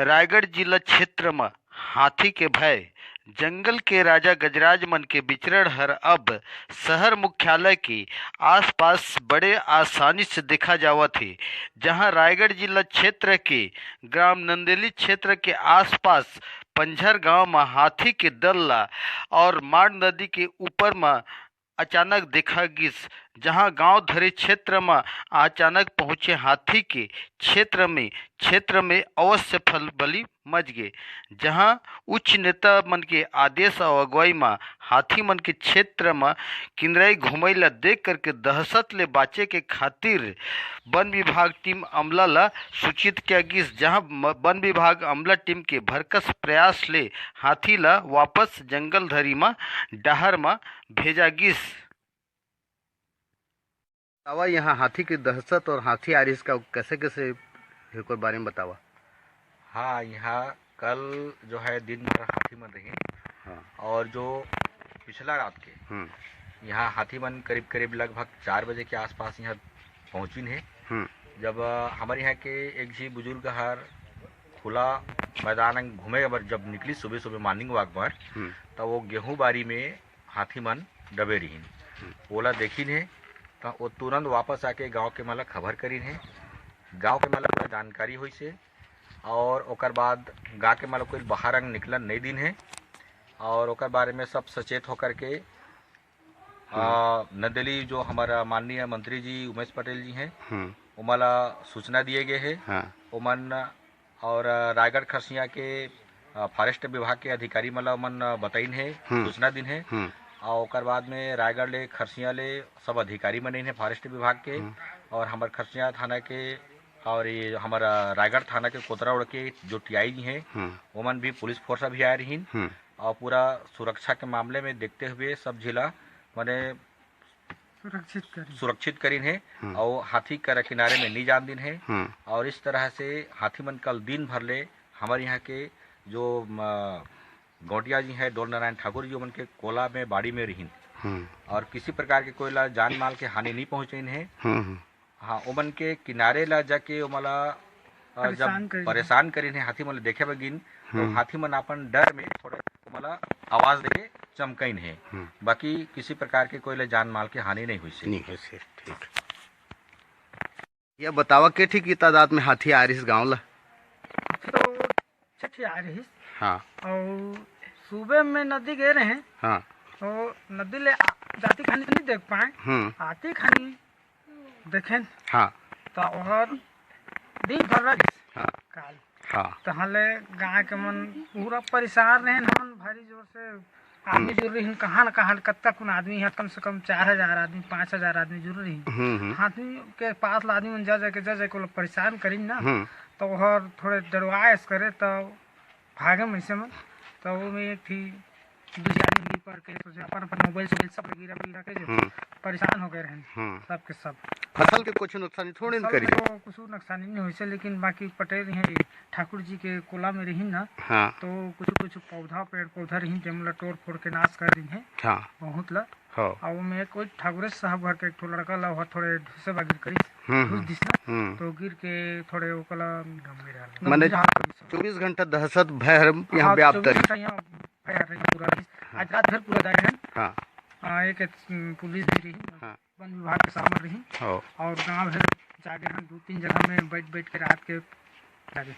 रायगढ़ जिला क्षेत्र में हाथी के भय जंगल के राजा गजराज मन के विचरण हर अब शहर मुख्यालय के आसपास बड़े आसानी से देखा जावत है। जहां रायगढ़ जिला क्षेत्र के ग्राम नंदेली क्षेत्र के आसपास पंझर गांव में हाथी के दल ला और माड़ नदी के ऊपर में अचानक देखा गिस। जहां गांव धरे क्षेत्र में अचानक पहुंचे हाथी के क्षेत्र में अवश्य खलबली मच गए। जहां उच्च नेता मन के आदेश और अगुवाई में हाथी मन के क्षेत्र में किंदराई घुमई ला देख करके दहशत ले बाचे के खातिर वन विभाग टीम अमला ला सूचित किया गिस। जहां वन विभाग अमला टीम के भरकस प्रयास ले हाथी ला वापस जंगल धरी में डहर में भेजा गिस। बतावा यहाँ हाथी की दहशत और हाथी आरिस का कैसे कैसे एक बारे में बतावा। हाँ, यहाँ कल जो है दिन भर हाथी मन रहे। हाँ। और जो पिछला रात के यहाँ हाथी मन करीब करीब लगभग 4 बजे के आसपास यहाँ पहुँचिन है। जब हमारे यहाँ के एक जी बुजुर्ग हर खुला मैदान घूमे बर जब निकली सुबह सुबह मॉर्निंग वॉक पर, तो वो गेहूं बारी में हाथी मन दबे रहीन। ओला देखिन है तो वो तुरंत वापस आके गांव के मतलब खबर करीन है। गांव के मतलब पूरा जानकारी हुई से और ओकर बाद गाँव के मतलब कोई बाहर अंग निकलन नहीं दिन है और ओकर बारे में सब सचेत होकर के नंदेली जो हमारा माननीय मंत्री जी उमेश पटेल जी हैं उमला सूचना दिए गए है। हाँ। उमन और रायगढ़ खरसिया के फॉरेस्ट विभाग के अधिकारी मतलब मन बताइन है, सूचना दिन है। और ओकर बाद में रायगढ़ ले खरसिया ले सब अधिकारी मन है फॉरेस्ट विभाग के और हमारे खरसिया थाना के और ये हमारा रायगढ़ थाना के कोतराउड़ के जो टीआई जी हैं वमन भी पुलिस फोर्स भी आ रही और पूरा सुरक्षा के मामले में देखते हुए सब जिला मैंने सुरक्षित करीन है और हाथी कर किनारे में नहीं जान दिन है। और इस तरह से हाथी मन कल दिन भर ले हमारे यहाँ के जो गौटिया जी हैं डोल नारायण ठाकुर जी उनके के कोला में बाड़ी में रहीन और किसी प्रकार के कोई ला जान माल के हानि नहीं पहुँचीन है। हाँ, उमन के किनारे ला जाके उमला जब परेशान करीन है हाथी मन देखे बगिन तो हाथी मन अपन डर में थोड़ा उमला आवाज देके चमकइन है। बाकी किसी प्रकार के कोई जान माल के हानि नहीं हुई से। ठीक। यह बतावा के ठीक की तादाद में हाथी आ रही गाँव ला तो छठी आ रही। हाँ। और सुबह में नदी गए रहे। हाँ। तो नदी ले जाती खानी नहीं देख पाए, आती खानी देखें। हाँ। तो और दिन भर रही। हाँ। काल। हाँ। तो हले गाँव के मन पूरा परेशान रहे हम भारी जोर से आदमी जरूर रही कहाँ न कहाँ कत्ता कुन आदमी है कम से कम 4000 आदमी 5000 आदमी जरूर रही। हाथी के पास आदमी मन जा जाके परेशान करी ना तो वह थोड़े डरवाइश करे तो भागे में ऐसे में तो वो में एक थी दूसरी आदमी पर के तो अपन मोबाइल से सब गिरा के जो परेशान हो गए रहे सब के सब। फसल के कुछ नुकसान थोड़े न करी तो कुछ नुकसान नहीं हुई से लेकिन बाकी पटेल हैं ठाकुर जी के कोला में रही ना। हाँ। तो कुछ पेड़ पौधा रही जमला तोड़ फोड़ के नाश कर दी है। हाँ। बहुत ला। हाँ। और में कोई ठाकुर साहब घर के एक लड़का ला वह थोड़े ढूसे बागिर करी घुस दिसना तो गिर के थोड़े ओकला माने 24 घंटा दहशत भय यहाँ व्याप्त है। आज रात भर पूरा दाई है। हाँ। एक पुलिस भी रही। हाँ। वन विभाग के सामने रही और गांव भर जागे हम 2-3 जगह में बैठ के रात के जागे।